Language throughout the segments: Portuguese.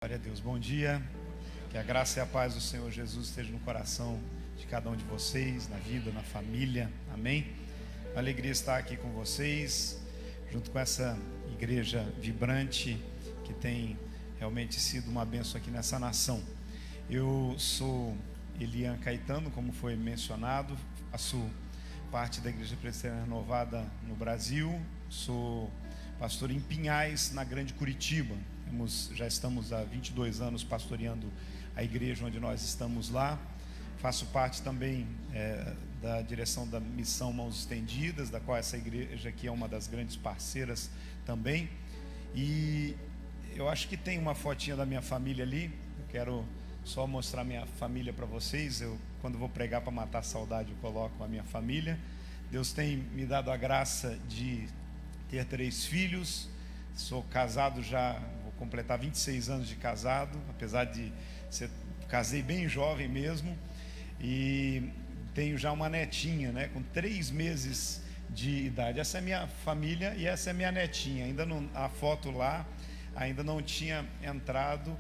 Glória a Deus, bom dia, que a graça e a paz do Senhor Jesus esteja no coração de cada um de vocês, na vida, na família, amém? Uma alegria estar aqui com vocês, junto com essa igreja vibrante, que tem realmente sido uma bênção aqui nessa nação. Eu sou Elian Caetano, como foi mencionado, faço parte da Igreja Presbiteriana Renovada no Brasil, sou pastor em Pinhais, na Grande Curitiba. Já estamos há 22 anos pastoreando a igreja onde nós estamos lá. Faço parte também da direção da Missão Mãos Estendidas, da qual essa igreja aqui é uma das grandes parceiras também. E eu acho que tem uma fotinha da minha família ali. Eu quero só mostrar minha família para vocês. Quando vou pregar para matar a saudade, eu coloco a minha família. Deus tem me dado a graça de ter 3 filhos. Sou casado já, vou completar 26 anos de casado, apesar de casei bem jovem mesmo, e tenho já uma netinha, né, com 3 meses de idade. Essa é minha família e essa é minha netinha. Ainda não, a foto lá ainda não tinha entrado,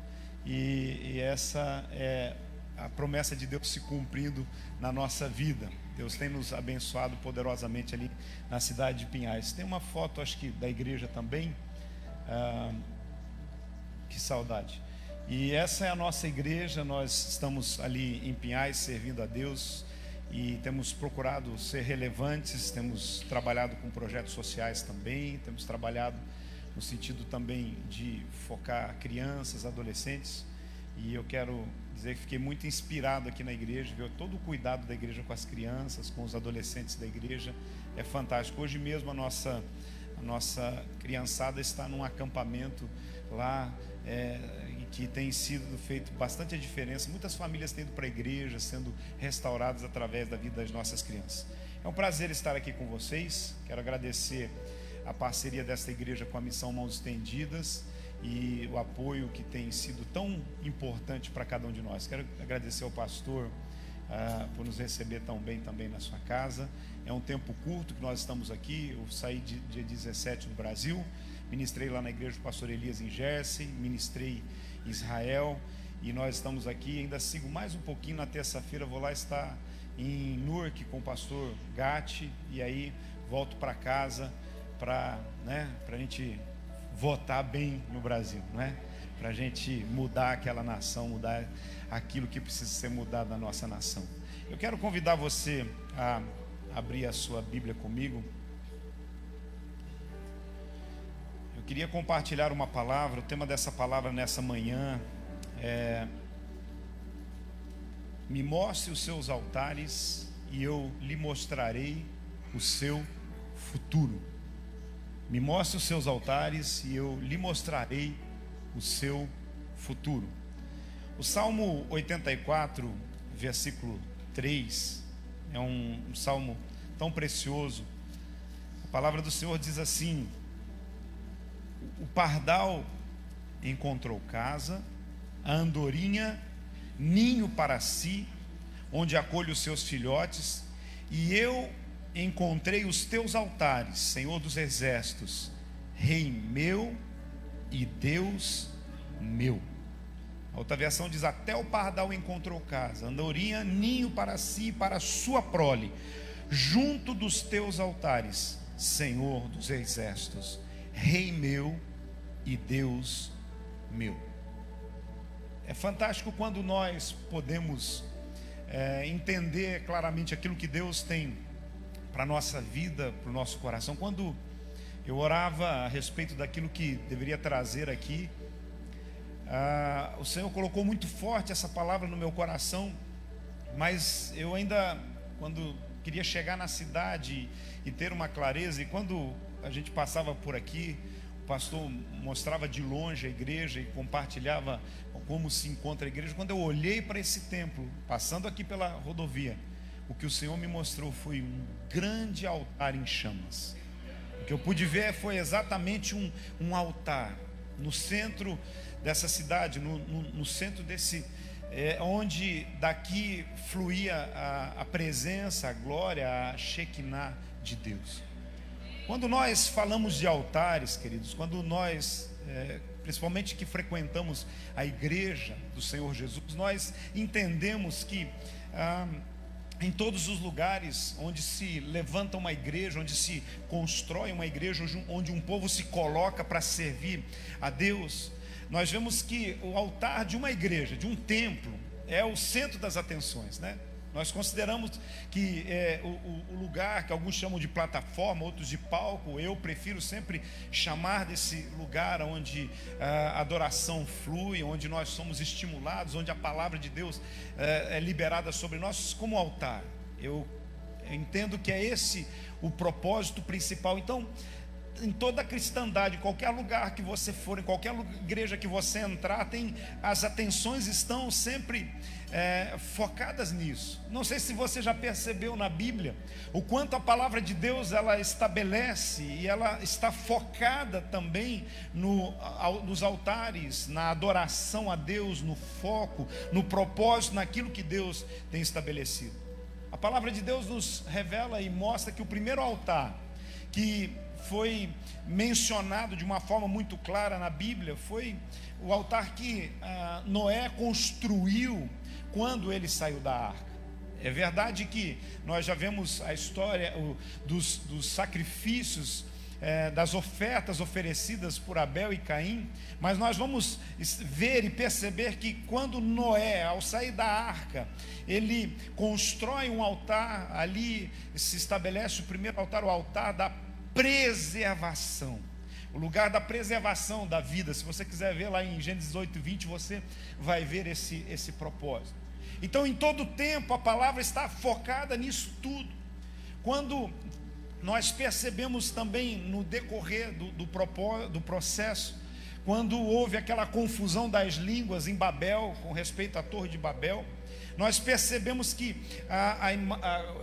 e essa é a promessa de Deus se cumprindo na nossa vida. Deus tem nos abençoado poderosamente ali na cidade de Pinhais. Tem uma foto, acho que da igreja também. Que saudade. E essa é a nossa igreja. Nós estamos ali em Pinhais servindo a Deus e temos procurado ser relevantes, temos trabalhado com projetos sociais também, temos trabalhado no sentido também de focar crianças, adolescentes, e eu quero dizer que fiquei muito inspirado aqui na igreja, ver todo o cuidado da igreja com as crianças, com os adolescentes da igreja, é fantástico. Hoje mesmo a nossa criançada está num acampamento lá, que tem sido feito bastante a diferença. Muitas famílias têm ido para a igreja, sendo restauradas através da vida das nossas crianças. É um prazer estar aqui com vocês. Quero agradecer a parceria desta igreja com a Missão Mãos Estendidas e o apoio que tem sido tão importante para cada um de nós. Quero agradecer ao pastor por nos receber tão bem também na sua casa. É um tempo curto que nós estamos aqui. Eu saí dia 17 do Brasil, ministrei lá na igreja do pastor Elias em Jersey, ministrei em Israel, e nós estamos aqui. Ainda sigo mais um pouquinho na terça-feira, vou lá estar em Newark com o pastor Gatti, e aí volto para casa para a gente votar bem no Brasil, não é? Para a gente mudar aquela nação, mudar aquilo que precisa ser mudado na nossa nação. Eu quero convidar você a abrir a sua Bíblia comigo. Eu queria compartilhar uma palavra. O tema dessa palavra nessa manhã é: me mostre os seus altares e eu lhe mostrarei o seu futuro. Me mostre os seus altares e eu lhe mostrarei o seu futuro. O Salmo 84, versículo 3, é um salmo tão precioso. A palavra do Senhor diz assim: o pardal encontrou casa, a andorinha ninho para si, onde acolhe os seus filhotes, e eu encontrei os teus altares, Senhor dos exércitos, Rei meu e Deus meu. A outra versão diz: até o pardal encontrou casa, andorinha ninho para si e para a sua prole, junto dos teus altares, Senhor dos exércitos, Rei meu e Deus meu. É fantástico quando nós podemos entender claramente aquilo que Deus tem para a nossa vida, para o nosso coração. Quando eu orava a respeito daquilo que deveria trazer aqui, o Senhor colocou muito forte essa palavra no meu coração, mas eu ainda, quando queria chegar na cidade e ter uma clareza, e quando a gente passava por aqui, o pastor mostrava de longe a igreja e compartilhava como se encontra a igreja. Quando eu olhei para esse templo, passando aqui pela rodovia, o que o Senhor me mostrou foi um grande altar em chamas. O que eu pude ver foi exatamente um altar no centro dessa cidade, no centro desse, onde daqui fluía a presença, a glória, a Shekinah de Deus. Quando nós falamos de altares, queridos, quando nós principalmente que frequentamos a igreja do Senhor Jesus, nós entendemos que em todos os lugares onde se levanta uma igreja, onde se constrói uma igreja, onde um povo se coloca para servir a Deus, nós vemos que o altar de uma igreja, de um templo, é o centro das atenções, né? Nós consideramos que o lugar que alguns chamam de plataforma, outros de palco, eu prefiro sempre chamar desse lugar onde a adoração flui, onde nós somos estimulados, onde a palavra de Deus é liberada sobre nós, como altar. Eu entendo que é esse o propósito principal. Então, em toda a cristandade, em qualquer lugar que você for, em qualquer igreja que você entrar, as atenções estão sempre focadas nisso. Não sei se você já percebeu na Bíblia o quanto a palavra de Deus ela estabelece e ela está focada também nos altares, na adoração a Deus, no foco, no propósito, naquilo que Deus tem estabelecido. A palavra de Deus nos revela e mostra que o primeiro altar que foi mencionado de uma forma muito clara na Bíblia foi o altar que Noé construiu quando ele saiu da arca. É verdade que nós já vemos a história dos sacrifícios, das ofertas oferecidas por Abel e Caim, mas nós vamos ver e perceber que quando Noé, ao sair da arca, ele constrói um altar, ali se estabelece o primeiro altar, o altar da preservação, o lugar da preservação da vida. Se você quiser ver lá em Gênesis 8:20, você vai ver esse propósito. Então, em todo tempo, a palavra está focada nisso tudo. Quando nós percebemos também no decorrer do processo, quando houve aquela confusão das línguas em Babel, com respeito à Torre de Babel, nós percebemos que a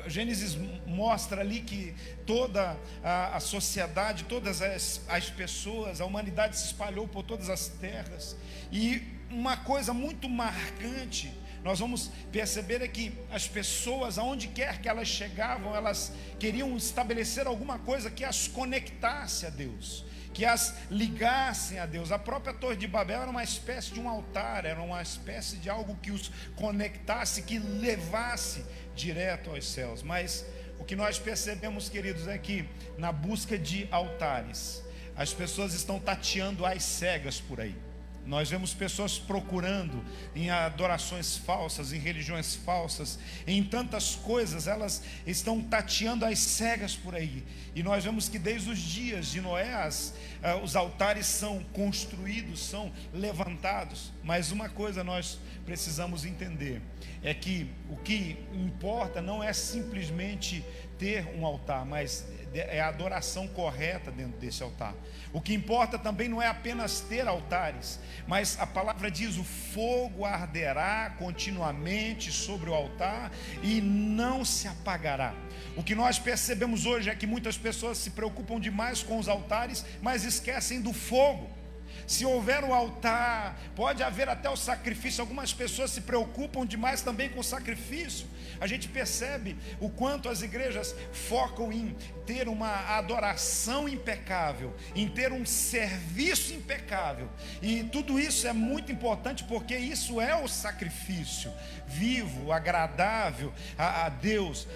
Gênesis mostra ali que toda a sociedade, todas as pessoas, a humanidade se espalhou por todas as terras. E uma coisa muito marcante nós vamos perceber é que as pessoas, aonde quer que elas chegavam, elas queriam estabelecer alguma coisa que as conectasse a Deus, que as ligassem a Deus. A própria Torre de Babel era uma espécie de um altar, era uma espécie de algo que os conectasse, que levasse direto aos céus. Mas o que nós percebemos, queridos, é que na busca de altares, as pessoas estão tateando às cegas por aí. Nós vemos pessoas procurando em adorações falsas, em religiões falsas, em tantas coisas, elas estão tateando às cegas por aí. E nós vemos que desde os dias de Noé, os altares são construídos, são levantados. Mas uma coisa nós precisamos entender, é que o que importa não é simplesmente ter um altar, mas é a adoração correta dentro desse altar. O que importa também não é apenas ter altares, mas a palavra diz: o fogo arderá continuamente sobre o altar e não se apagará. O que nós percebemos hoje é que muitas pessoas se preocupam demais com os altares, mas esquecem do fogo. Se houver o altar, pode haver até o sacrifício. Algumas pessoas se preocupam demais também com o sacrifício. A gente percebe o quanto as igrejas focam em ter uma adoração impecável, em ter um serviço impecável. E tudo isso é muito importante, porque isso é o sacrifício vivo, agradável a Deus,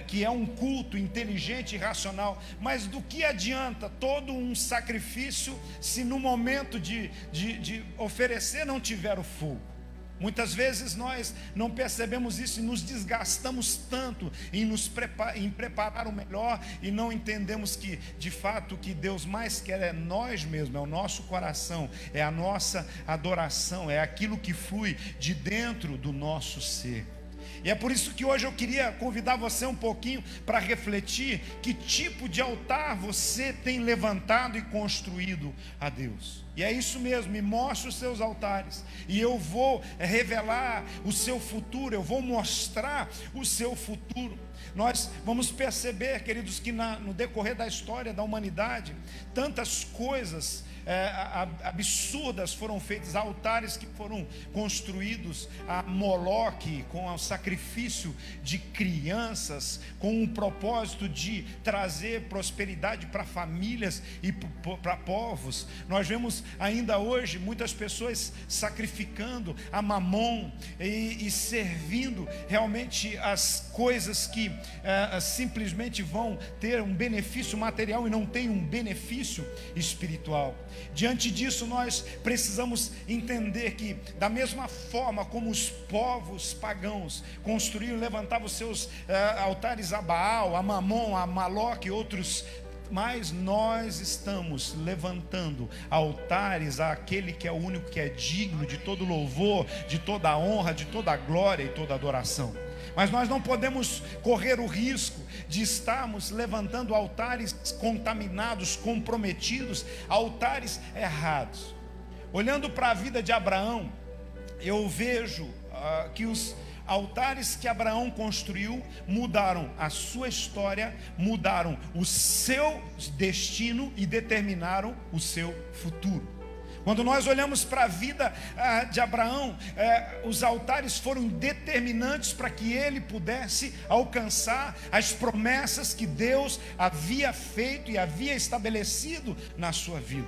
que é um culto inteligente e racional. Mas do que adianta todo um sacrifício se no momento de oferecer não tiver o fogo? Muitas vezes nós não percebemos isso e nos desgastamos tanto em preparar o melhor e não entendemos que, de fato, o que Deus mais quer é nós mesmos, é o nosso coração, é a nossa adoração, é aquilo que flui de dentro do nosso ser. E é por isso que hoje eu queria convidar você um pouquinho para refletir que tipo de altar você tem levantado e construído a Deus. E é isso mesmo, me mostre os seus altares e eu vou revelar o seu futuro, eu vou mostrar o seu futuro. Nós vamos perceber, queridos, que no decorrer da história da humanidade, tantas coisas absurdas foram feitas, altares que foram construídos a Moloque, com o sacrifício de crianças, com o propósito de trazer prosperidade para famílias e para povos. Nós vemos ainda hoje muitas pessoas sacrificando a Mamon e servindo realmente as coisas que simplesmente vão ter um benefício material e não tem um benefício espiritual. Diante disso, nós precisamos entender que, da mesma forma como os povos pagãos construíam e levantavam os seus altares a Baal, a Mamon, a Moloque e outros, mas nós estamos levantando altares àquele que é o único que é digno de todo louvor, de toda honra, de toda glória e toda adoração. Mas nós não podemos correr o risco de estarmos levantando altares contaminados, comprometidos, altares errados. Olhando para a vida de Abraão, eu vejo que os altares que Abraão construiu mudaram a sua história, mudaram o seu destino e determinaram o seu futuro. Quando nós olhamos para a vida de Abraão, os altares foram determinantes para que ele pudesse alcançar as promessas que Deus havia feito e havia estabelecido na sua vida.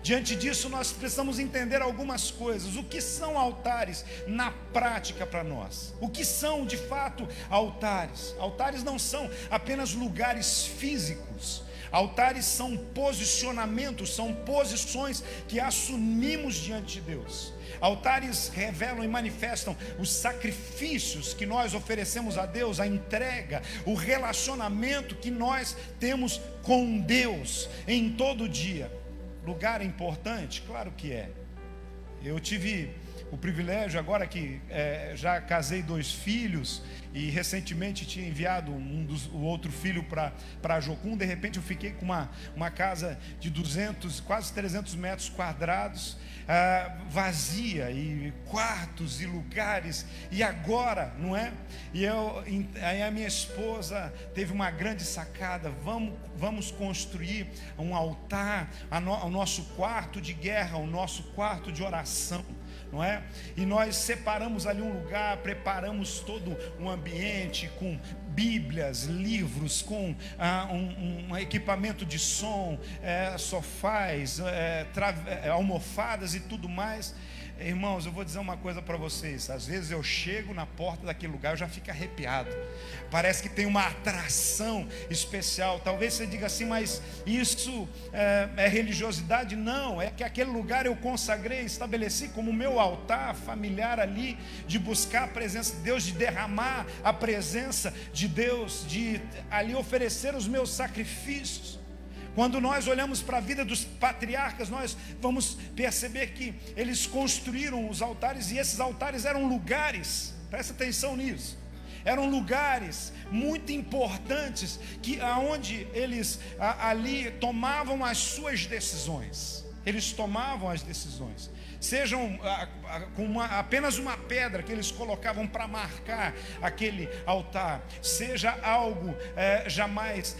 Diante disso, nós precisamos entender algumas coisas. O que são altares na prática para nós? O que são de fato altares? Altares não são apenas lugares físicos. Altares são posicionamentos, são posições que assumimos diante de Deus. Altares revelam e manifestam os sacrifícios que nós oferecemos a Deus, a entrega, o relacionamento que nós temos com Deus em todo dia. Lugar importante? Claro que é. Eu tive o privilégio, agora que já casei 2 filhos e recentemente tinha enviado o outro filho para Jocum. De repente eu fiquei com uma casa de 200, quase 300 metros quadrados, vazia, e quartos e lugares, e agora, não é? E aí a minha esposa teve uma grande sacada: vamos construir um altar ao nosso quarto de guerra, ao nosso quarto de oração, não é? E nós separamos ali um lugar, preparamos todo um ambiente com bíblias, livros, com um equipamento de som, sofás, almofadas e tudo mais. Irmãos, eu vou dizer uma coisa para vocês: às vezes eu chego na porta daquele lugar, eu já fico arrepiado, parece que tem uma atração especial. Talvez você diga assim, mas isso é religiosidade? Não, é que aquele lugar eu consagrei, estabeleci como meu altar familiar ali, de buscar a presença de Deus, de derramar a presença de Deus, de ali oferecer os meus sacrifícios. Quando nós olhamos para a vida dos patriarcas, nós vamos perceber que eles construíram os altares, e esses altares eram lugares, presta atenção nisso, eram lugares muito importantes, aonde eles ali tomavam as suas decisões. Eles tomavam as decisões, sejam com apenas uma pedra que eles colocavam para marcar aquele altar, seja algo jamais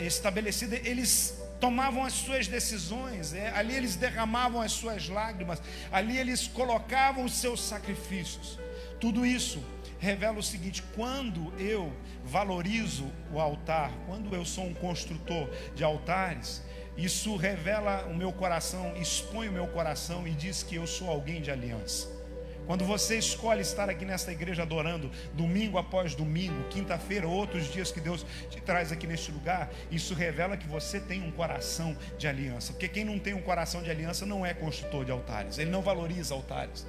estabelecido, eles tomavam as suas decisões, ali eles derramavam as suas lágrimas, ali eles colocavam os seus sacrifícios. Tudo isso revela o seguinte: quando eu valorizo o altar, quando eu sou um construtor de altares, isso revela o meu coração, expõe o meu coração e diz que eu sou alguém de aliança. Quando você escolhe estar aqui nesta igreja adorando, domingo após domingo, quinta-feira, outros dias que Deus te traz aqui neste lugar, isso revela que você tem um coração de aliança. Porque quem não tem um coração de aliança não é construtor de altares, ele não valoriza altares.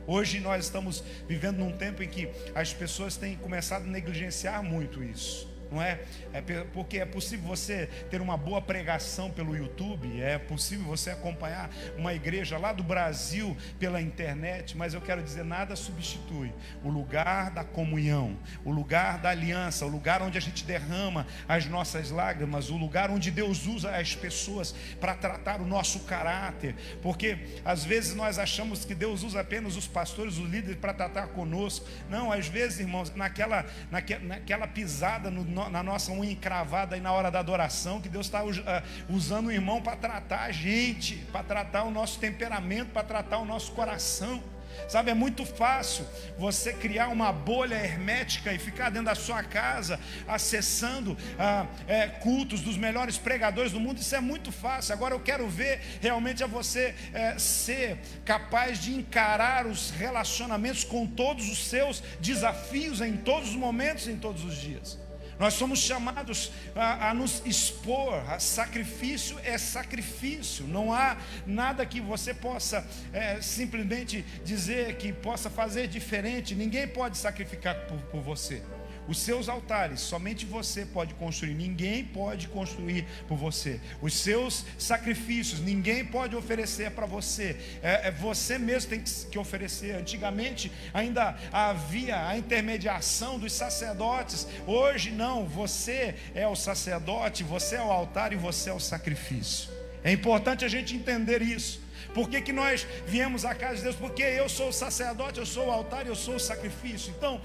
Hoje nós estamos vivendo num tempo em que as pessoas têm começado a negligenciar muito isso. Não é? Porque é possível você ter uma boa pregação pelo YouTube, é possível você acompanhar uma igreja lá do Brasil pela internet, mas eu quero dizer, nada substitui o lugar da comunhão, o lugar da aliança, o lugar onde a gente derrama as nossas lágrimas, o lugar onde Deus usa as pessoas para tratar o nosso caráter. Porque às vezes nós achamos que Deus usa apenas os pastores, os líderes para tratar conosco. Não, às vezes, irmãos, naquela pisada no na nossa unha encravada aí na hora da adoração, que Deus está usando o irmão para tratar a gente, para tratar o nosso temperamento, para tratar o nosso coração. Sabe, é muito fácil você criar uma bolha hermética e ficar dentro da sua casa acessando cultos dos melhores pregadores do mundo. Isso é muito fácil. Agora eu quero ver realmente você ser capaz de encarar os relacionamentos com todos os seus desafios em todos os momentos, em todos os dias. Nós somos chamados a nos expor. Sacrifício é sacrifício. Não há nada que você possa simplesmente dizer que possa fazer diferente. Ninguém pode sacrificar por você. Os seus altares, somente você pode construir. Ninguém pode construir por você. Os seus sacrifícios, ninguém pode oferecer para você. Você mesmo tem que oferecer. Antigamente ainda havia a intermediação dos sacerdotes. Hoje não, você é o sacerdote, você é o altar e você é o sacrifício. É importante a gente entender isso. Por que nós viemos à casa de Deus? Porque eu sou o sacerdote, eu sou o altar, eu sou o sacrifício. Então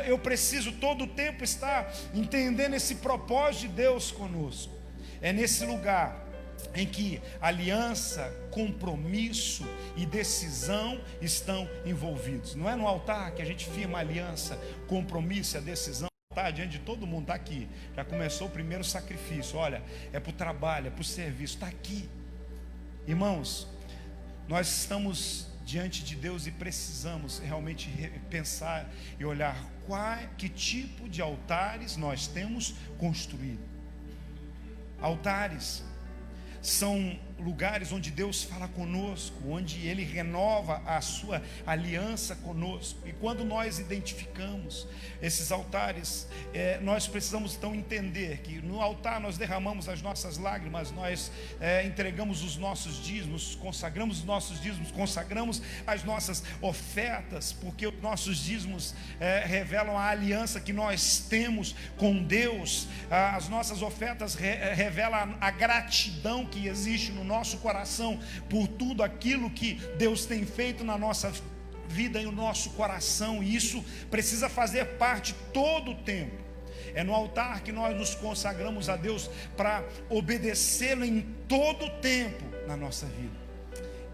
eu preciso todo o tempo estar entendendo esse propósito de Deus conosco. É nesse lugar em que aliança, compromisso e decisão estão envolvidos. Não é no altar que a gente firma a aliança, compromisso e a decisão. Tá, diante de todo mundo, está aqui. Já começou o primeiro sacrifício. Olha, é para o trabalho, é para o serviço, está aqui. Irmãos, nós estamos diante de Deus e precisamos realmente pensar e olhar que tipo de altares nós temos construído. Altares são lugares onde Deus fala conosco, onde Ele renova a sua aliança conosco. E quando nós identificamos esses altares, nós precisamos então entender que no altar nós derramamos as nossas lágrimas, nós entregamos os nossos dízimos, consagramos os nossos dízimos, consagramos as nossas ofertas, porque os nossos dízimos revelam a aliança que nós temos com Deus. As nossas ofertas revelam a gratidão que existe no nosso coração por tudo aquilo que Deus tem feito na nossa vida e no nosso coração, e isso precisa fazer parte todo o tempo. É no altar que nós nos consagramos a Deus para obedecê-lo em todo o tempo na nossa vida.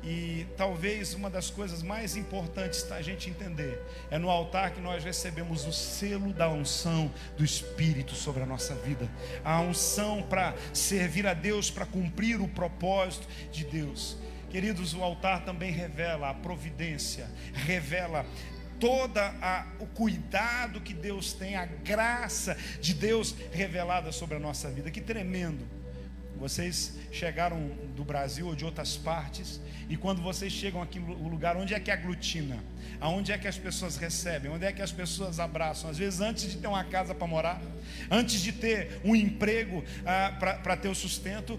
E talvez uma das coisas mais importantes a gente entender é no altar que nós recebemos o selo da unção do Espírito sobre a nossa vida. A unção para servir a Deus, para cumprir o propósito de Deus. Queridos, o altar também revela a providência, revela o cuidado que Deus tem, a graça de Deus revelada sobre a nossa vida. Que tremendo! Vocês chegaram do Brasil ou de outras partes, e quando vocês chegam aqui no lugar, onde é que aglutina? Aonde é que as pessoas recebem? Onde é que as pessoas abraçam? Às vezes antes de ter uma casa para morar, antes de ter um emprego para ter o sustento,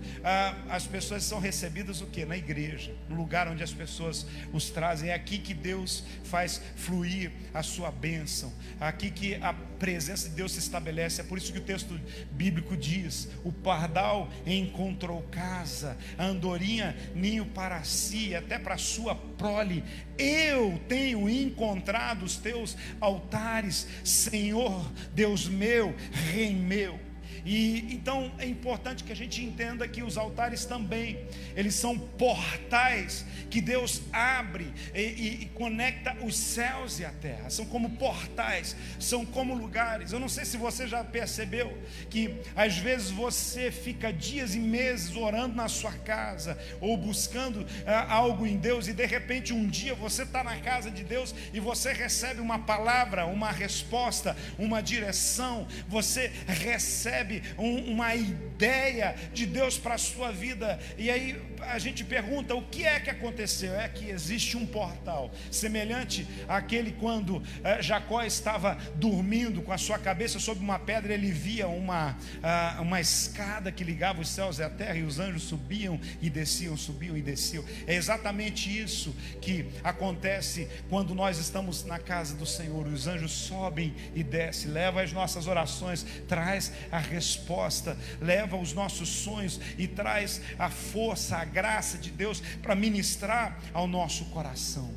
as pessoas são recebidas o quê? Na igreja, no lugar onde as pessoas os trazem. É aqui que Deus faz fluir a sua bênção, aqui que a presença de Deus se estabelece. É por isso que o texto bíblico diz: o pardal encontrou casa, a andorinha ninho para si, até para a sua prole. Eu tenho encontrado os teus altares, Senhor Deus meu, Rei meu. E então é importante que a gente entenda que os altares também, eles são portais que Deus abre e conecta os céus e a terra. São como portais, são como lugares. Eu não sei se você já percebeu que às vezes você fica dias e meses orando na sua casa ou buscando algo em Deus, e de repente um dia você está na casa de Deus e você recebe uma palavra, uma resposta, uma direção. Você recebe uma ideia de Deus para a sua vida, e aí a gente pergunta: o que é que aconteceu? É que existe um portal, semelhante àquele quando Jacó estava dormindo com a sua cabeça sobre uma pedra. Ele via uma escada que ligava os céus e a terra, e os anjos subiam e desciam, subiam e desciam. É exatamente isso que acontece quando nós estamos na casa do Senhor. Os anjos sobem e descem, leva as nossas orações, traz a resposta, leva os nossos sonhos e traz a força, a graça de Deus para ministrar ao nosso coração.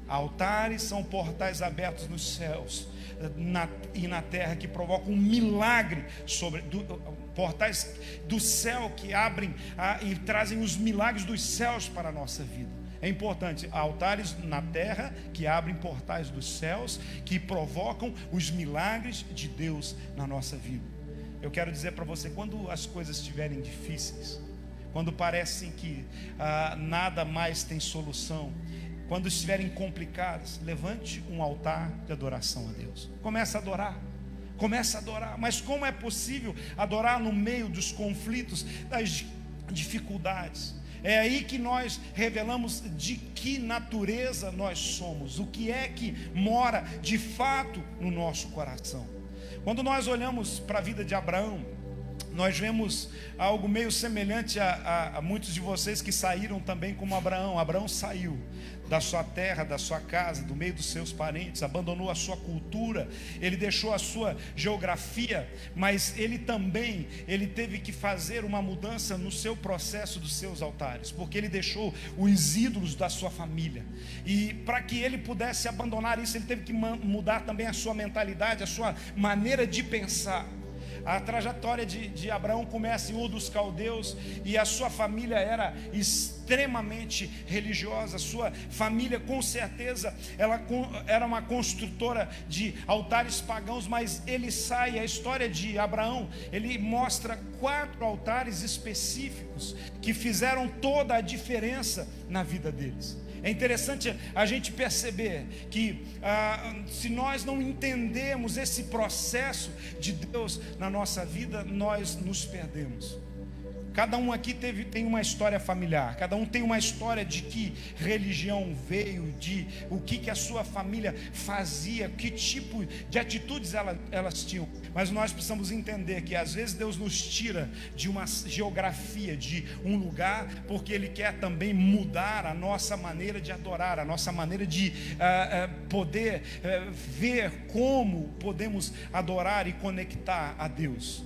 Altares são portais abertos nos céus e na terra, que provocam um milagre portais do céu que abrem e trazem os milagres dos céus para a nossa vida. É importante, altares na terra que abrem portais dos céus, que provocam os milagres de Deus na nossa vida. Eu quero dizer para você, quando as coisas estiverem difíceis, quando parecem que nada mais tem solução, quando estiverem complicadas, levante um altar de adoração a Deus. Comece a adorar. Mas como é possível adorar no meio dos conflitos, das dificuldades? É aí que nós revelamos de que natureza nós somos, o que é que mora de fato no nosso coração. Quando nós olhamos para a vida de Abraão, nós vemos algo meio semelhante a muitos de vocês que saíram também como Abraão. Abraão saiu da sua terra, da sua casa, do meio dos seus parentes, abandonou a sua cultura, ele deixou a sua geografia, mas ele teve que fazer uma mudança no seu processo dos seus altares, porque ele deixou os ídolos da sua família, e para que ele pudesse abandonar isso, ele teve que mudar também a sua mentalidade, a sua maneira de pensar. A trajetória de Abraão começa em Ur dos Caldeus, e a sua família era extremamente religiosa. Sua família, com certeza, ela era uma construtora de altares pagãos, mas ele sai, a história de Abraão, ele mostra 4 altares específicos que fizeram toda a diferença na vida deles. É interessante a gente perceber que se nós não entendemos esse processo de Deus na nossa vida, nós nos perdemos. Cada um aqui tem uma história familiar, cada um tem uma história de que religião veio, de o que a sua família fazia, que tipo de atitudes elas tinham. Mas nós precisamos entender que às vezes Deus nos tira de uma geografia, de um lugar, porque Ele quer também mudar a nossa maneira de adorar, a nossa maneira de poder ver como podemos adorar e conectar a Deus.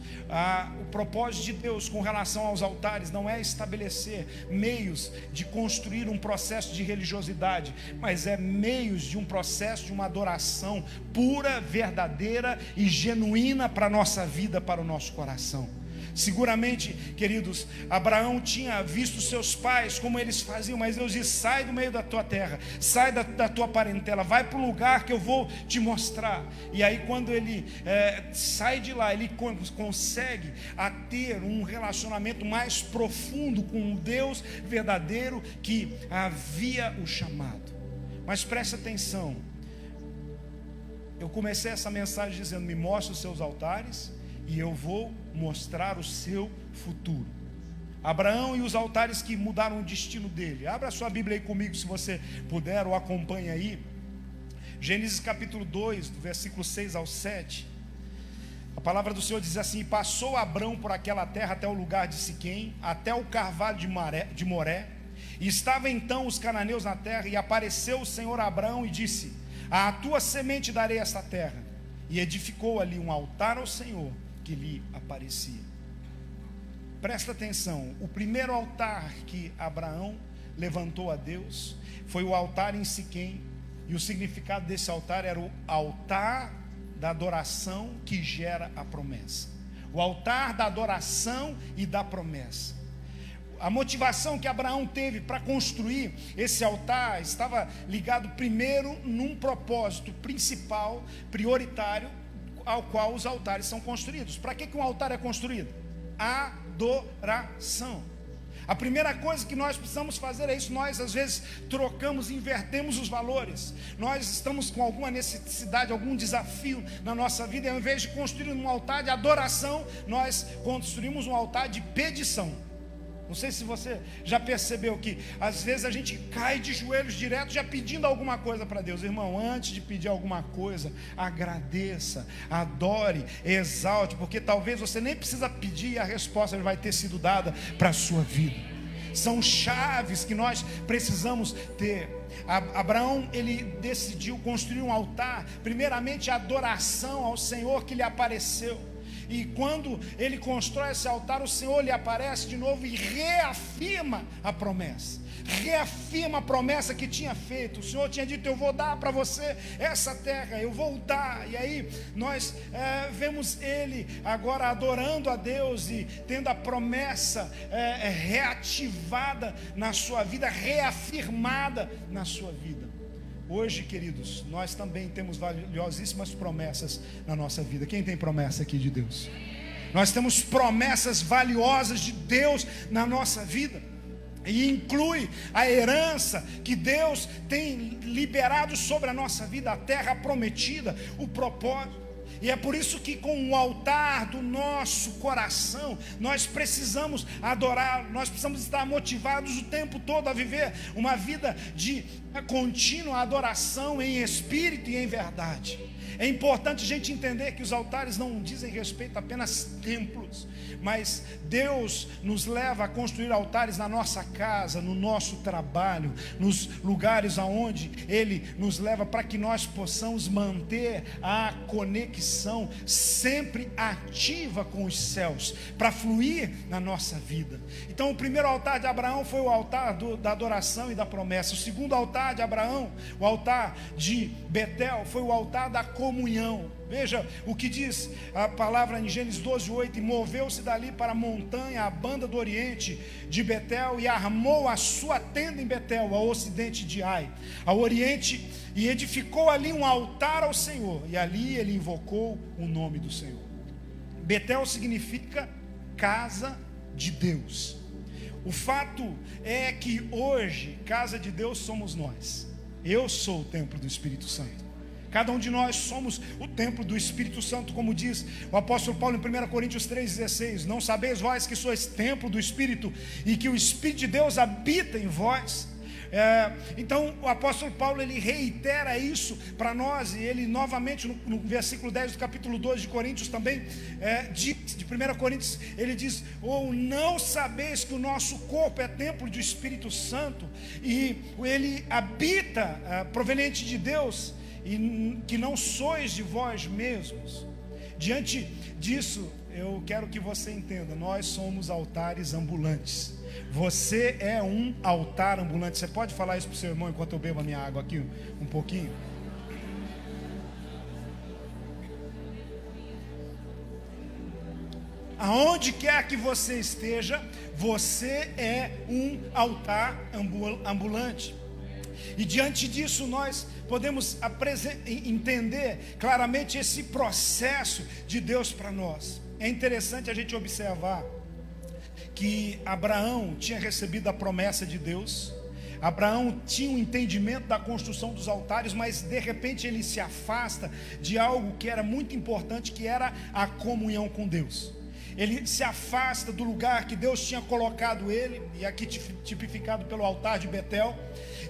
O propósito de Deus com relação aos altares não é estabelecer meios de construir um processo de religiosidade, mas é meios de um processo de uma adoração pura, verdadeira e genuína para a nossa vida, para o nosso coração. Seguramente, queridos, Abraão tinha visto seus pais como eles faziam, mas Deus diz: sai do meio da tua terra, sai da tua parentela, vai para um lugar que eu vou te mostrar. E aí quando ele sai de lá, ele consegue ter um relacionamento mais profundo com o Deus verdadeiro que havia o chamado. Mas preste atenção, eu comecei essa mensagem dizendo: me mostre os seus altares e eu vou mostrar o seu futuro. Abraão e os altares que mudaram o destino dele. Abra a sua Bíblia aí comigo, se você puder, ou acompanhe aí. Gênesis capítulo 2, do versículo 6 ao 7. A palavra do Senhor diz assim: passou Abraão por aquela terra até o lugar de Siquém, até o carvalho de Moré. E estava então os cananeus na terra, e apareceu o Senhor a Abraão e disse: à tua semente darei esta terra. E edificou ali um altar ao Senhor que lhe aparecia. Presta atenção, o primeiro altar que Abraão levantou a Deus foi o altar em Siquém, e o significado desse altar era o altar da adoração que gera a promessa. O altar da adoração e da promessa. A motivação que Abraão teve para construir esse altar estava ligado primeiro num propósito principal, prioritário, ao qual os altares são construídos. Para que um altar é construído? Adoração. A primeira coisa que nós precisamos fazer é isso. Nós às vezes trocamos, invertemos os valores. Nós estamos com alguma necessidade, algum desafio na nossa vida, e ao invés de construir um altar de adoração, nós construímos um altar de pedição. Não sei se você já percebeu que às vezes a gente cai de joelhos direto já pedindo alguma coisa para Deus. Irmão, antes de pedir alguma coisa, agradeça, adore, exalte, porque talvez você nem precisa pedir e a resposta vai ter sido dada para a sua vida. São chaves que nós precisamos ter. Abraão, ele decidiu construir um altar, primeiramente a adoração ao Senhor que lhe apareceu. E quando ele constrói esse altar, o Senhor lhe aparece de novo e reafirma a promessa. Reafirma a promessa que tinha feito. O Senhor tinha dito: eu vou dar para você essa terra, eu vou dar. E aí nós vemos ele agora adorando a Deus e tendo a promessa reativada na sua vida, reafirmada na sua vida. Hoje, queridos, nós também temos valiosíssimas promessas na nossa vida. Quem tem promessa aqui de Deus? Nós temos promessas valiosas de Deus na nossa vida. E inclui a herança que Deus tem liberado sobre a nossa vida, a terra prometida, o propósito. E é por isso que com o altar do nosso coração, nós precisamos adorar, nós precisamos estar motivados o tempo todo a viver uma vida de contínua adoração em espírito e em verdade. É importante a gente entender que os altares não dizem respeito a apenas templos, mas Deus nos leva a construir altares na nossa casa, no nosso trabalho, nos lugares aonde Ele nos leva, para que nós possamos manter a conexão sempre ativa com os céus, para fluir na nossa vida. Então o primeiro altar de Abraão foi o altar da adoração e da promessa. O segundo altar de Abraão, o altar de Betel, foi o altar da comunhão. Veja o que diz a palavra em Gênesis 12:8: e moveu-se dali para a montanha, a banda do oriente de Betel, e armou a sua tenda em Betel, ao ocidente de Ai, ao oriente, e edificou ali um altar ao Senhor, e ali ele invocou o nome do Senhor. Betel significa casa de Deus. O fato é que hoje, casa de Deus somos nós. Eu sou o templo do Espírito Santo. Cada um de nós somos o templo do Espírito Santo, como diz o apóstolo Paulo em 1 Coríntios 3,16: não sabeis vós que sois templo do Espírito e que o Espírito de Deus habita em vós? Então o apóstolo Paulo, ele reitera isso para nós, e ele novamente no versículo 10 do capítulo 2 de Coríntios também, de 1 Coríntios, ele diz: ou não sabeis que o nosso corpo é templo do Espírito Santo, e ele habita proveniente de Deus, e que não sois de vós mesmos. Diante disso, eu quero que você entenda: nós somos altares ambulantes. Você é um altar ambulante. Você pode falar isso para o seu irmão enquanto eu bebo a minha água aqui um pouquinho? Aonde quer que você esteja, você é um altar ambulante. E diante disso nós podemos entender claramente esse processo de Deus para nós. É interessante a gente observar que Abraão tinha recebido a promessa de Deus. Abraão tinha um entendimento da construção dos altares, mas de repente ele se afasta de algo que era muito importante, que era a comunhão com Deus. Ele se afasta do lugar que Deus tinha colocado ele, e aqui tipificado pelo altar de Betel,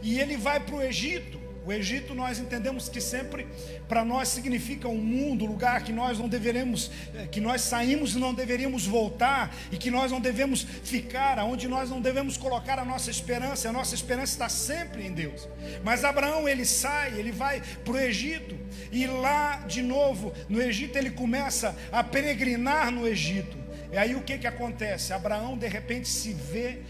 e ele vai para o Egito. O Egito, nós entendemos que sempre para nós significa um mundo, um lugar que nós não deveremos, que nós saímos e não deveríamos voltar, e que nós não devemos ficar, onde nós não devemos colocar a nossa esperança está sempre em Deus. Mas Abraão, ele sai, ele vai para o Egito, e lá de novo no Egito ele começa a peregrinar no Egito. E aí o que acontece? Abraão de repente se vê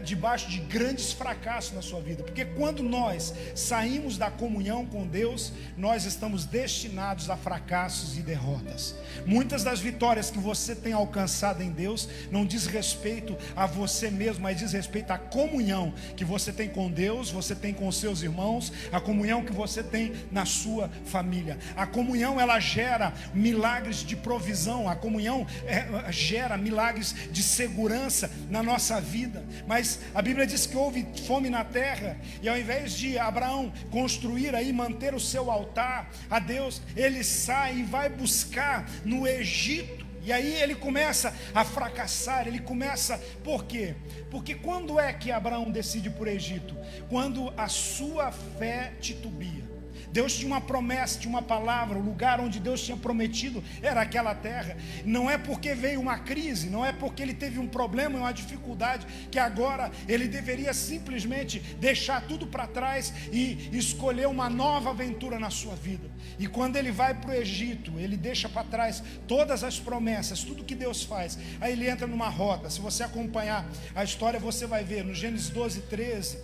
debaixo de grandes fracassos na sua vida, porque quando nós saímos da comunhão com Deus, nós estamos destinados a fracassos e derrotas. Muitas das vitórias que você tem alcançado em Deus não diz respeito a você mesmo, mas diz respeito à comunhão que você tem com Deus, você tem com os seus irmãos, a comunhão que você tem na sua família. A comunhão, ela gera milagres de provisão, a comunhão gera milagres de segurança na nossa vida. Mas a Bíblia diz que houve fome na terra, e ao invés de Abraão construir aí, manter o seu altar a Deus, ele sai e vai buscar no Egito. E aí ele começa a fracassar, ele começa, por quê? Porque quando é que Abraão decide por Egito? Quando a sua fé titubia. Deus tinha uma promessa, tinha uma palavra. O lugar onde Deus tinha prometido era aquela terra. Não é porque veio uma crise, não é porque ele teve um problema, uma dificuldade, que agora ele deveria simplesmente deixar tudo para trás e escolher uma nova aventura na sua vida. E quando ele vai para o Egito, ele deixa para trás todas as promessas, tudo que Deus faz. Aí ele entra numa rota. Se você acompanhar a história, você vai ver no Gênesis 12, 13,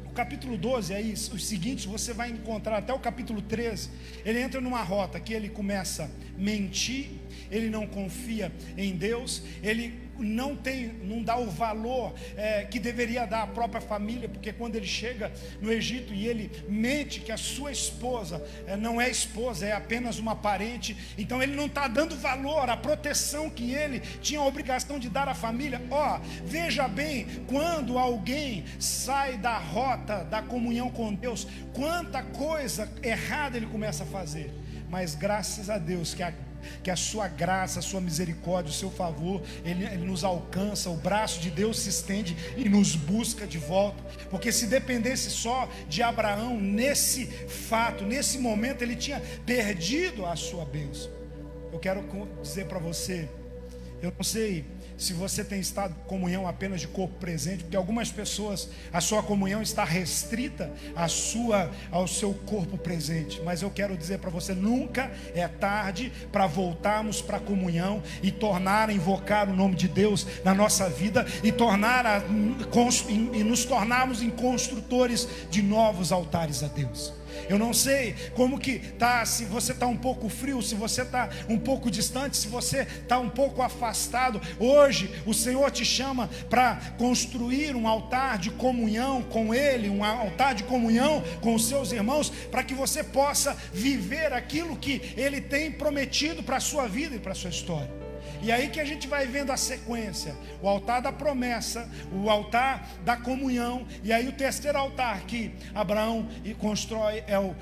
o capítulo 12, aí, os seguintes você vai encontrar até o capítulo 13. Ele entra numa rota que ele começa a mentir, ele não confia em Deus, ele não dá o valor que deveria dar à própria família, porque quando ele chega no Egito e ele mente que a sua esposa não é esposa, é apenas uma parente, então ele não está dando valor à proteção que ele tinha a obrigação de dar à família. Veja bem, quando alguém sai da rota da comunhão com Deus, quanta coisa errada ele começa a fazer. Mas graças a Deus que a sua graça, a sua misericórdia, o seu favor, ele nos alcança, o braço de Deus se estende e nos busca de volta. Porque se dependesse só de Abraão, nesse fato, nesse momento, ele tinha perdido a sua bênção. Eu quero dizer para você, eu não sei se você tem estado em comunhão apenas de corpo presente, porque algumas pessoas, a sua comunhão está restrita ao seu corpo presente. Mas eu quero dizer para você, nunca é tarde para voltarmos para a comunhão e tornar a invocar o nome de Deus na nossa vida e nos tornarmos em construtores de novos altares a Deus. Eu não sei como que tá, se você está um pouco frio, se você está um pouco distante, se você está um pouco afastado. Hoje o Senhor te chama para construir um altar de comunhão com Ele, um altar de comunhão com os seus irmãos, para que você possa viver aquilo que Ele tem prometido para a sua vida e para a sua história. E aí que a gente vai vendo a sequência: o altar da promessa, o altar da comunhão, e aí o terceiro altar que Abraão constrói é o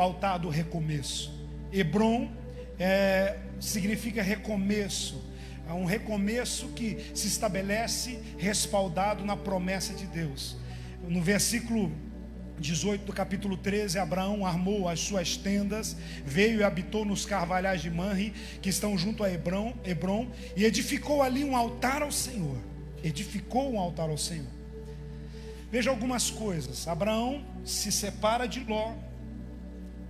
altar do recomeço. Hebron significa recomeço. É um recomeço que se estabelece respaldado na promessa de Deus. No versículo 18 do capítulo 13, Abraão armou as suas tendas, veio e habitou nos carvalhais de Manre, que estão junto a Hebron, e edificou ali um altar ao Senhor. Edificou um altar ao Senhor. Veja algumas coisas. Abraão se separa de Ló,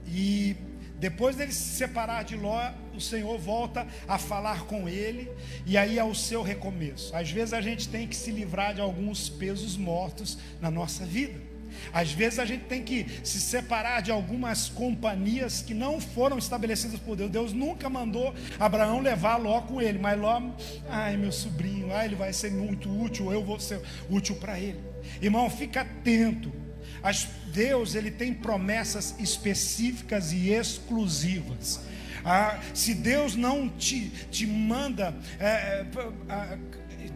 e depois dele se separar de Ló, o Senhor volta a falar com ele, e aí é o seu recomeço. Às vezes a gente tem que se livrar de alguns pesos mortos na nossa vida. Às vezes a gente tem que se separar de algumas companhias que não foram estabelecidas por Deus. Deus nunca mandou Abraão levar Ló com ele, mas Ló, meu sobrinho, ele vai ser muito útil, eu vou ser útil para ele. Irmão, fica atento. Deus, ele tem promessas específicas e exclusivas. Se Deus não te manda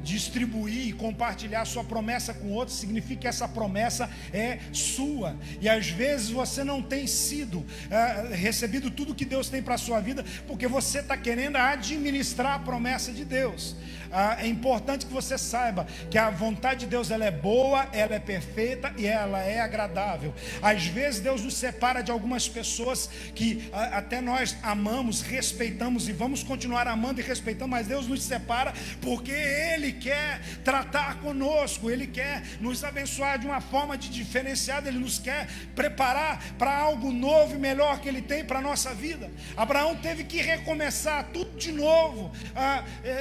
distribuir e compartilhar a sua promessa com outros, significa que essa promessa é sua. E às vezes você não tem recebido tudo que Deus tem para a sua vida, porque você está querendo administrar a promessa de Deus. É importante que você saiba que a vontade de Deus, ela é boa, ela é perfeita e ela é agradável. Às vezes Deus nos separa de algumas pessoas que até nós amamos, respeitamos e vamos continuar amando e respeitando, mas Deus nos separa porque Ele quer tratar conosco, Ele quer nos abençoar de uma forma diferenciada, Ele nos quer preparar para algo novo e melhor que Ele tem para a nossa vida. Abraão teve que recomeçar tudo de novo,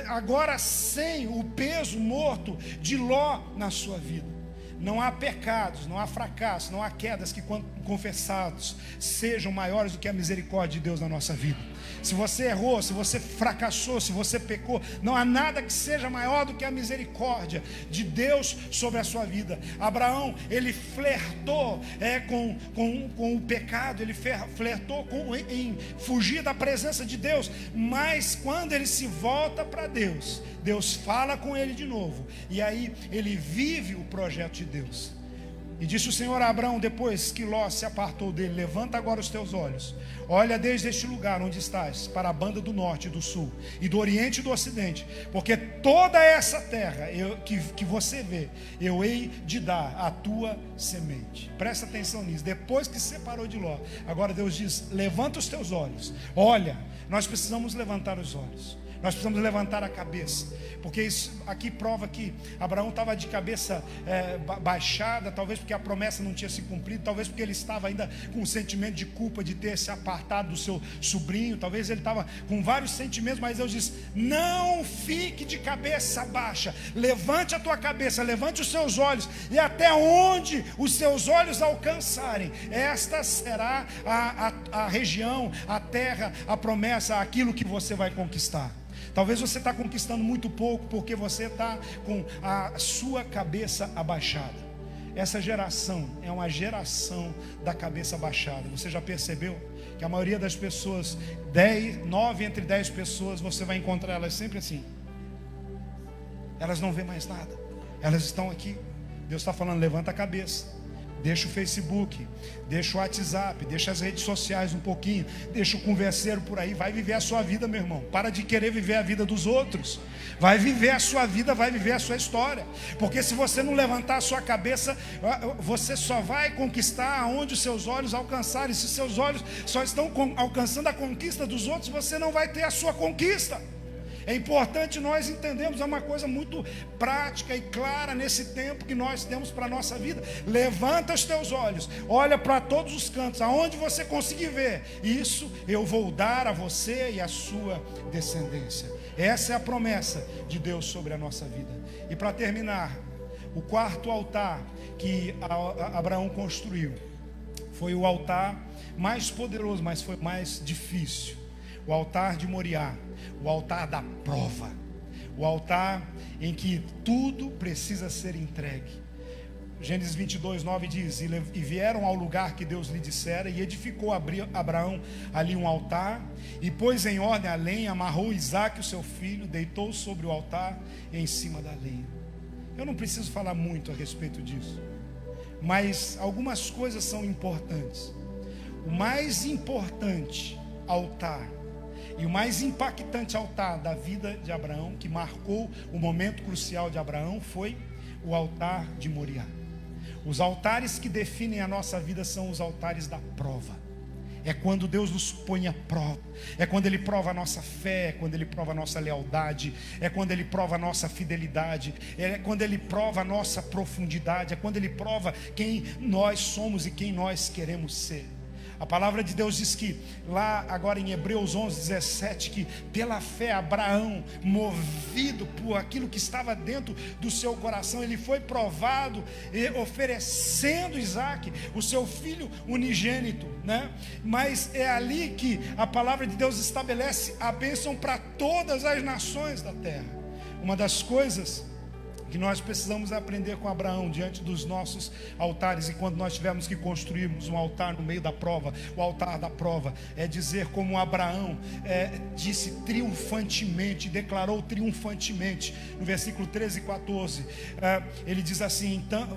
agora sem o peso morto de Ló na sua vida. Não há pecados, não há fracassos, não há quedas que, quando confessados, sejam maiores do que a misericórdia de Deus na nossa vida. Se você errou, se você fracassou, se você pecou, não há nada que seja maior do que a misericórdia de Deus sobre a sua vida. Abraão, ele flertou com o pecado, ele flertou em fugir da presença de Deus, mas quando ele se volta para Deus, Deus fala com ele de novo, e aí ele vive o projeto de Deus. E disse o Senhor a Abraão, depois que Ló se apartou dele: levanta agora os teus olhos, olha desde este lugar onde estás, para a banda do norte e do sul, e do oriente e do ocidente, porque toda essa terra que você vê, eu hei de dar à tua semente. Presta atenção nisso. Depois que separou de Ló, agora Deus diz: levanta os teus olhos, olha. Nós precisamos levantar os olhos, nós precisamos levantar a cabeça, porque isso aqui prova que Abraão estava de cabeça baixada, talvez porque a promessa não tinha se cumprido, talvez porque ele estava ainda com um sentimento de culpa de ter se apartado do seu sobrinho, talvez ele estava com vários sentimentos, mas Deus diz: não fique de cabeça baixa, levante a tua cabeça, levante os seus olhos, e até onde os seus olhos alcançarem, esta será a região, a terra, a promessa, aquilo que você vai conquistar. Talvez você está conquistando muito pouco porque você está com a sua cabeça abaixada. Essa geração é uma geração da cabeça abaixada. Você já percebeu que a maioria das pessoas, 9 entre 10 pessoas, você vai encontrar elas sempre assim. Elas não vêem mais nada, elas estão aqui. Deus está falando: levanta a cabeça. Deixa o Facebook, deixa o WhatsApp, deixa as redes sociais um pouquinho, deixa o converseiro por aí, vai viver a sua vida, meu irmão. Para de querer viver a vida dos outros. Vai viver a sua vida, vai viver a sua história. Porque se você não levantar a sua cabeça, você só vai conquistar aonde os seus olhos alcançarem. Se seus olhos só estão alcançando a conquista dos outros, você não vai ter a sua conquista. É importante nós entendermos, é uma coisa muito prática e clara nesse tempo que nós temos para a nossa vida. Levanta os teus olhos, olha para todos os cantos, aonde você conseguir ver, isso eu vou dar a você e a sua descendência. Essa é a promessa de Deus sobre a nossa vida. E para terminar, o quarto altar que Abraão construiu foi o altar mais poderoso, mas foi mais difícil. O altar de Moriá, o altar da prova, o altar em que tudo precisa ser entregue. Gênesis 22:9 diz: e vieram ao lugar que Deus lhe dissera, e edificou Abraão ali um altar, e pôs em ordem a lenha, amarrou Isaque, o seu filho, deitou sobre o altar em cima da lenha. Eu não preciso falar muito a respeito disso, mas algumas coisas são importantes. O mais importante altar e o mais impactante altar da vida de Abraão, que marcou o momento crucial de Abraão, foi o altar de Moriá. Os altares que definem a nossa vida são os altares da prova. É quando Deus nos põe à prova, é quando Ele prova a nossa fé, é quando Ele prova a nossa lealdade, é quando Ele prova a nossa fidelidade, é quando Ele prova a nossa profundidade, é quando Ele prova quem nós somos e quem nós queremos ser. A palavra de Deus diz que, lá agora em Hebreus 11:17, que pela fé Abraão, movido por aquilo que estava dentro do seu coração, ele foi provado, oferecendo Isaque, o seu filho unigênito, né? Mas é ali que a palavra de Deus estabelece a bênção para todas as nações da terra. Uma das coisas que nós precisamos aprender com Abraão diante dos nossos altares, e quando nós tivermos que construirmos um altar no meio da prova, o altar da prova, é dizer como Abraão disse triunfantemente, declarou triunfantemente, no versículo 13 e 14, ele diz assim, então,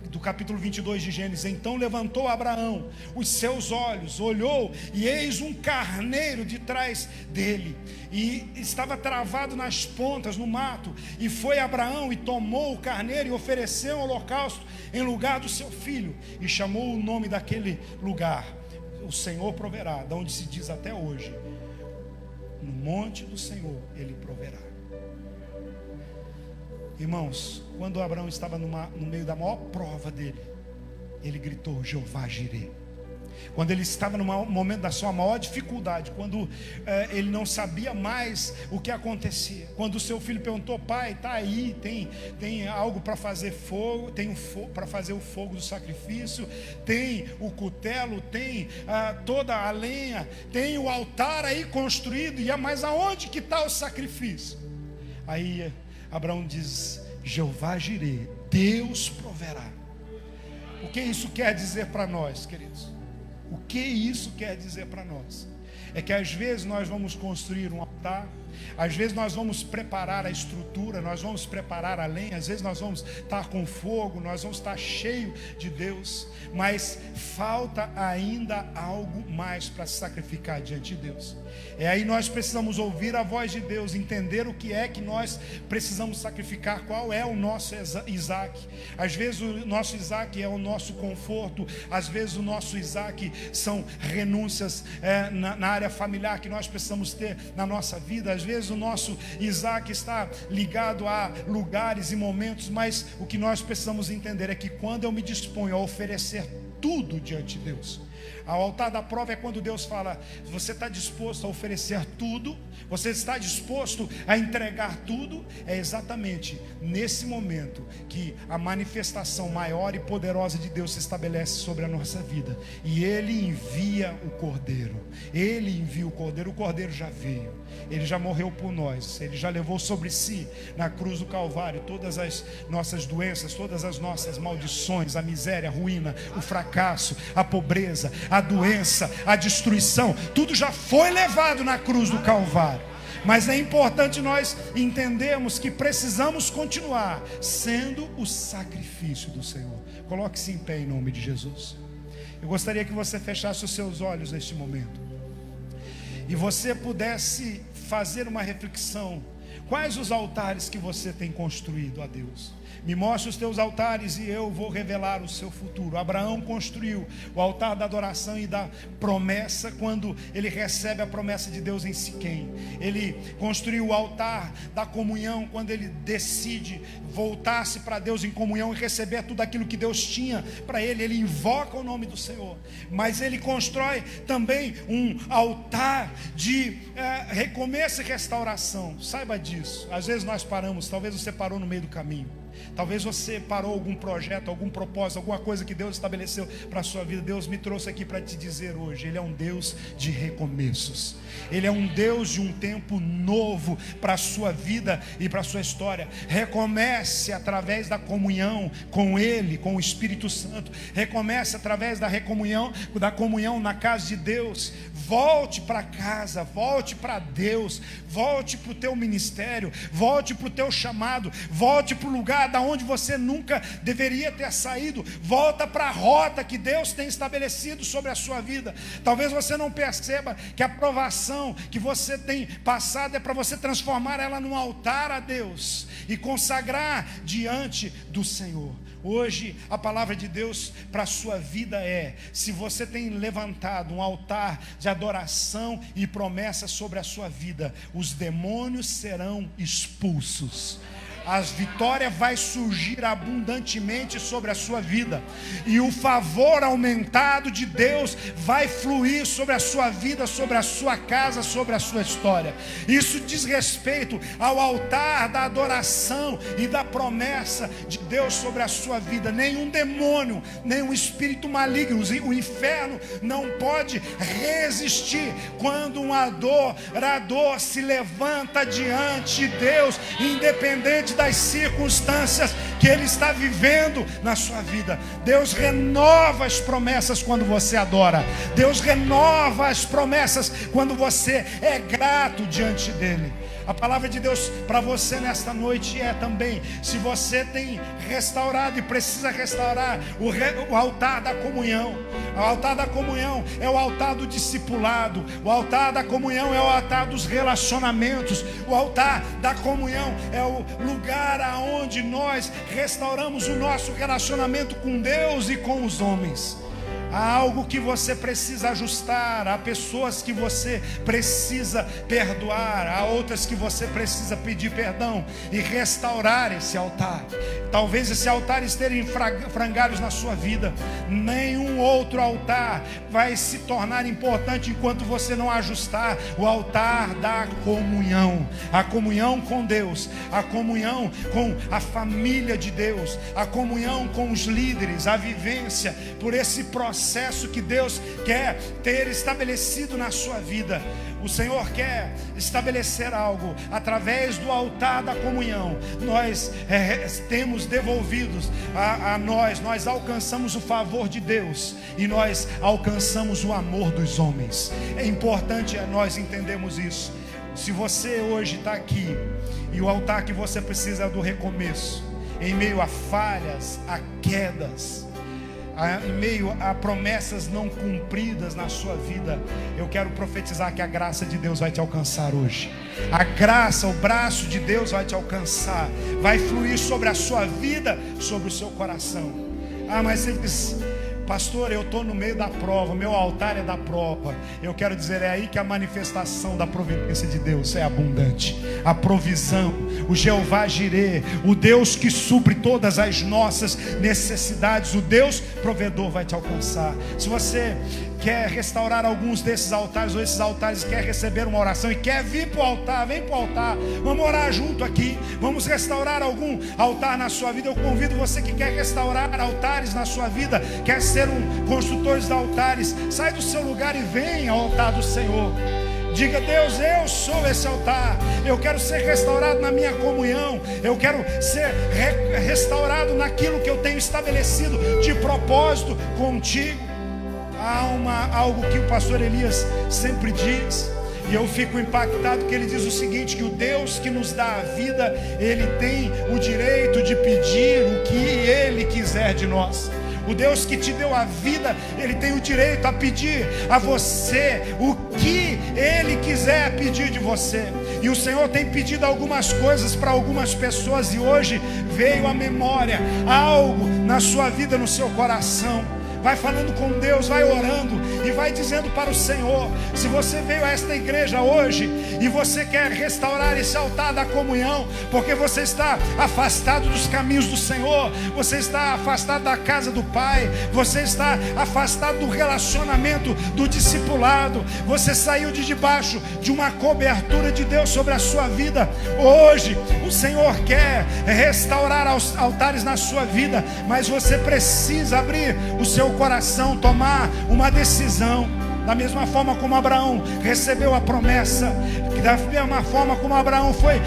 do capítulo 22 de Gênesis: então levantou Abraão os seus olhos, olhou, e eis um carneiro de trás dele, e estava travado nas pontas, no mato, e foi Abraão e tomou o carneiro e ofereceu um holocausto em lugar do seu filho, e chamou o nome daquele lugar: o Senhor proverá, de onde se diz até hoje: no monte do Senhor Ele proverá. Irmãos, quando Abraão estava no meio da maior prova dele, ele gritou: Jeová Jireh. Quando ele estava no momento da sua maior dificuldade, quando ele não sabia mais o que acontecia, quando o seu filho perguntou: pai, está aí, tem algo para fazer fogo, tem para fazer o fogo do sacrifício, tem o cutelo, tem toda a lenha, tem o altar aí construído, mas aonde que está o sacrifício? Aí Abraão diz: Jeová Jireh, Deus proverá. O que isso quer dizer para nós, queridos? O que isso quer dizer para nós? é que às vezes nós vamos construir um altar, às vezes nós vamos preparar a estrutura, nós vamos preparar a lenha, às vezes nós vamos estar com fogo, nós vamos estar cheio de Deus, mas falta ainda algo mais para se sacrificar diante de Deus. É aí nós precisamos ouvir a voz de Deus, entender o que é que nós precisamos sacrificar, qual é o nosso Isaac. Às vezes o nosso Isaac é o nosso conforto, às vezes o nosso Isaac são renúncias na área familiar que nós precisamos ter na nossa vida. Às vezes o nosso Isaac está ligado a lugares e momentos, mas o que nós precisamos entender é que quando eu me disponho a oferecer tudo diante de Deus, o altar da prova é quando Deus fala: você está disposto a oferecer tudo? Você está disposto a entregar tudo? É exatamente nesse momento que a manifestação maior e poderosa de Deus se estabelece sobre a nossa vida. E Ele envia o Cordeiro. Ele envia o Cordeiro. O Cordeiro já veio. Ele já morreu por nós. Ele já levou sobre si, na cruz do Calvário, todas as nossas doenças, todas as nossas maldições, a miséria, a ruína, o fracasso, a pobreza, a doença, a destruição. Tudo já foi levado na cruz do Calvário. Mas é importante nós entendermos que precisamos continuar sendo o sacrifício do Senhor. Coloque-se em pé em nome de Jesus. Eu gostaria que você fechasse os seus olhos neste momento e você pudesse fazer uma reflexão. Quais os altares que você tem construído a Deus? Me mostre os teus altares e eu vou revelar o seu futuro. Abraão construiu o altar da adoração e da promessa quando ele recebe a promessa de Deus em Siquém. Ele construiu o altar da comunhão quando ele decide voltar-se para Deus em comunhão e receber tudo aquilo que Deus tinha para ele. Ele invoca o nome do Senhor. Mas ele constrói também um altar de recomeço e restauração. Saiba disso. Às vezes nós paramos, talvez você parou no meio do caminho. Talvez você parou algum projeto, algum propósito, alguma coisa que Deus estabeleceu para a sua vida. Deus me trouxe aqui para te dizer hoje: Ele é um Deus de recomeços. Ele é um Deus de um tempo novo para a sua vida e para a sua história. Recomece através da comunhão com Ele, com o Espírito Santo. Recomece através da comunhão na casa de Deus. Volte para casa, volte para Deus, volte para o teu ministério, volte para o teu chamado, volte para o lugar da onde você nunca deveria ter saído. Volta para a rota que Deus tem estabelecido sobre a sua vida. Talvez você não perceba que a provação que você tem passado é para você transformar ela num altar a Deus e consagrar diante do Senhor. Hoje a palavra de Deus para a sua vida é: se você tem levantado um altar de adoração e promessa sobre a sua vida, os demônios serão expulsos. A vitória vai surgir abundantemente sobre a sua vida, e o favor aumentado de Deus vai fluir sobre a sua vida, sobre a sua casa, sobre a sua história. Isso diz respeito ao altar da adoração e da promessa de Deus sobre a sua vida. Nenhum demônio, nenhum espírito maligno, o inferno não pode resistir quando um adorador se levanta diante de Deus, independente das circunstâncias que ele está vivendo na sua vida. Deus renova as promessas quando você adora. Deus renova as promessas quando você é grato diante dele. A palavra de Deus para você nesta noite é também: se você tem restaurado e precisa restaurar o altar da comunhão. O altar da comunhão é o altar do discipulado. O altar da comunhão é o altar dos relacionamentos. O altar da comunhão é o lugar aonde nós restauramos o nosso relacionamento com Deus e com os homens. Há algo que você precisa ajustar, há pessoas que você precisa perdoar, há outras que você precisa pedir perdão e restaurar esse altar. Talvez esse altar esteja em frangalhos na sua vida. Nenhum outro altar vai se tornar importante enquanto você não ajustar o altar da comunhão. A comunhão com Deus, a comunhão com a família de Deus, a comunhão com os líderes, a vivência por esse processo processo que Deus quer ter estabelecido na sua vida. O Senhor quer estabelecer algo através do altar da comunhão. Nós temos devolvidos a nós alcançamos o favor de Deus e nós alcançamos o amor dos homens. É importante nós entendermos isso. Se você hoje está aqui e o altar que você precisa é do recomeço, em meio a falhas, a quedas, em meio a promessas não cumpridas na sua vida, eu quero profetizar que a graça de Deus vai te alcançar hoje. A graça, o braço de Deus vai te alcançar, vai fluir sobre a sua vida, sobre o seu coração. Mas ele diz: pastor, eu estou no meio da prova, meu altar é da prova. Eu quero dizer, é aí que a manifestação da providência de Deus é abundante. A provisão, o Jeová Jirê, o Deus que supre todas as nossas necessidades, o Deus provedor vai te alcançar. Se você quer restaurar alguns desses altares, ou esses altares quer receber uma oração e quer vir para o altar, vem para o altar, vamos orar junto aqui, vamos restaurar algum altar na sua vida. Eu convido você que quer restaurar altares na sua vida, quer ser um construtor de altares, sai do seu lugar e vem ao altar do Senhor. Diga: Deus, eu sou esse altar, eu quero ser restaurado na minha comunhão, eu quero ser restaurado naquilo que eu tenho estabelecido de propósito contigo. Há algo que o pastor Elias sempre diz, e eu fico impactado, que ele diz o seguinte: que o Deus que nos dá a vida, Ele tem o direito de pedir o que Ele quiser de nós. O Deus que te deu a vida, Ele tem o direito a pedir a você o que Ele quiser pedir de você. E o Senhor tem pedido algumas coisas para algumas pessoas, e hoje veio à memória algo na sua vida, no seu coração. Vai falando com Deus, vai orando e vai dizendo para o Senhor. Se você veio a esta igreja hoje e você quer restaurar esse altar da comunhão, porque você está afastado dos caminhos do Senhor, você está afastado da casa do Pai, você está afastado do relacionamento, do discipulado, você saiu de debaixo de uma cobertura de Deus sobre a sua vida. Hoje o Senhor quer restaurar os altares na sua vida, mas você precisa abrir o seu coração, tomar uma decisão. Da mesma forma como Abraão recebeu a promessa, da mesma forma como Abraão foi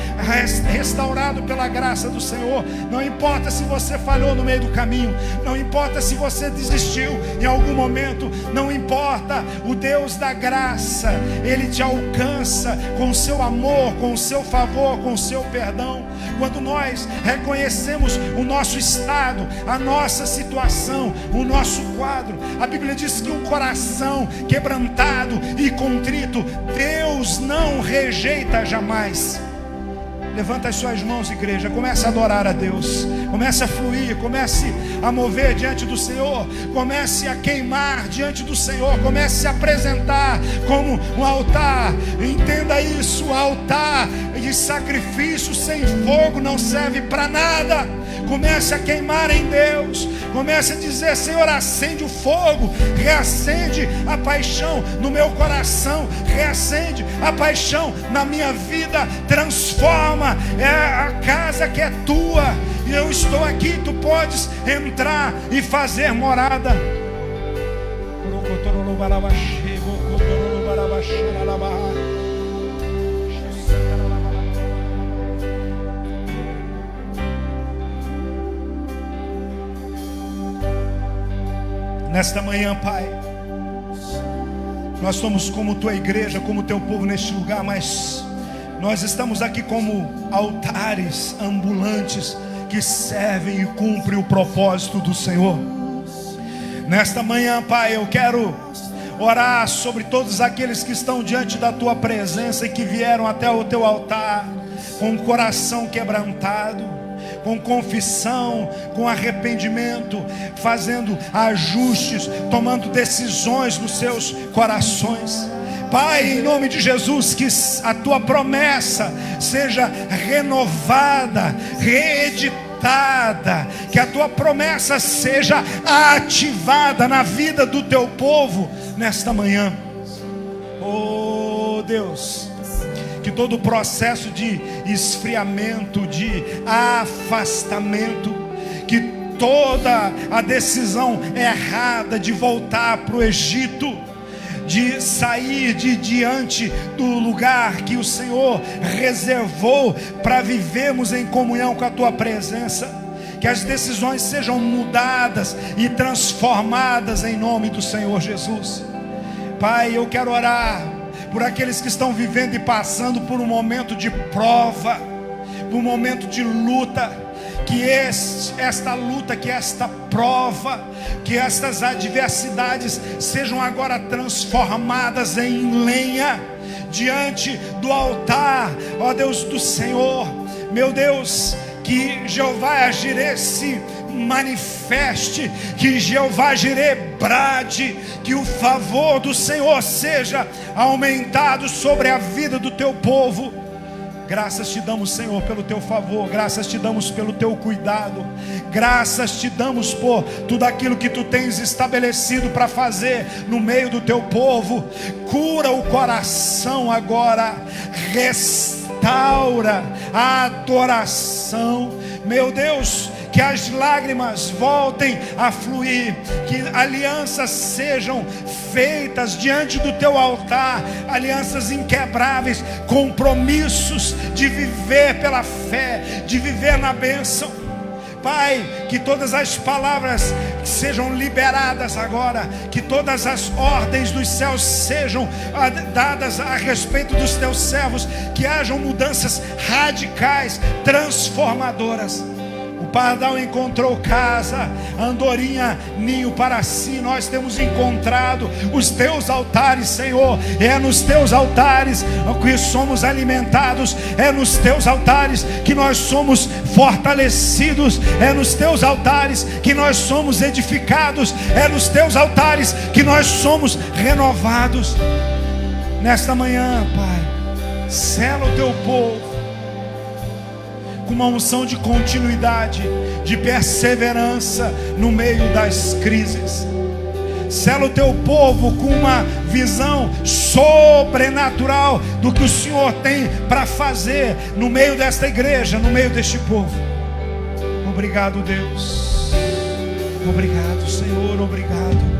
restaurado pela graça do Senhor. Não importa se você falhou no meio do caminho, não importa se você desistiu em algum momento, não importa, o Deus da graça, Ele te alcança com o seu amor, com o seu favor, com o seu perdão. Quando nós reconhecemos o nosso estado, a nossa situação, o nosso quadro, a Bíblia diz que um coração quebrantado e contrito, Deus não rejeita jamais. Levanta as suas mãos, igreja, comece a adorar a Deus, comece a fluir, comece a mover diante do Senhor, comece a queimar diante do Senhor, comece a apresentar como um altar. Entenda isso: o altar de sacrifício sem fogo não serve para nada. Comece a queimar em Deus, comece a dizer: Senhor, acende o fogo, reacende a paixão no meu coração, reacende a paixão na minha vida, transforma a casa que é tua, e eu estou aqui, tu podes entrar e fazer morada. Nesta manhã, Pai, nós somos como tua igreja, como teu povo neste lugar, mas nós estamos aqui como altares ambulantes que servem e cumprem o propósito do Senhor. Nesta manhã, Pai, eu quero orar sobre todos aqueles que estão diante da tua presença e que vieram até o teu altar com o coração quebrantado, com confissão, com arrependimento, fazendo ajustes, tomando decisões nos seus corações. Pai, em nome de Jesus, que a tua promessa seja renovada, reeditada, que a tua promessa seja ativada na vida do teu povo nesta manhã. Oh Deus, que todo o processo de esfriamento, de afastamento, que toda a decisão errada de voltar para o Egito, de sair de diante do lugar que o Senhor reservou para vivermos em comunhão com a Tua presença, que as decisões sejam mudadas e transformadas em nome do Senhor Jesus. Pai, eu quero orar por aqueles que estão vivendo e passando por um momento de prova, por um momento de luta, que esta luta, que esta prova, que estas adversidades sejam agora transformadas em lenha diante do altar, ó Deus do Senhor. Meu Deus, que Jeová Jireh se manifeste, que Jeová Jireh brade, que o favor do Senhor seja aumentado sobre a vida do teu povo. Graças te damos, Senhor, pelo teu favor, graças te damos pelo teu cuidado, graças te damos por tudo aquilo que tu tens estabelecido para fazer no meio do teu povo. Cura o coração agora, restaura a adoração, meu Deus, que as lágrimas voltem a fluir, que alianças sejam feitas diante do teu altar, alianças inquebráveis, compromissos de viver pela fé, de viver na bênção. Pai, que todas as palavras sejam liberadas agora, que todas as ordens dos céus sejam dadas a respeito dos teus servos, que hajam mudanças radicais, transformadoras. O pardal encontrou casa, a andorinha ninho para si. Nós temos encontrado os teus altares, Senhor. É nos teus altares que somos alimentados, é nos teus altares que nós somos fortalecidos, é nos teus altares que nós somos edificados, é nos teus altares que nós somos renovados. Nesta manhã, Pai, sela o teu povo com uma unção de continuidade, de perseverança no meio das crises. Sela o teu povo com uma visão sobrenatural do que o Senhor tem para fazer no meio desta igreja, no meio deste povo. Obrigado, Deus. Obrigado, Senhor. Obrigado.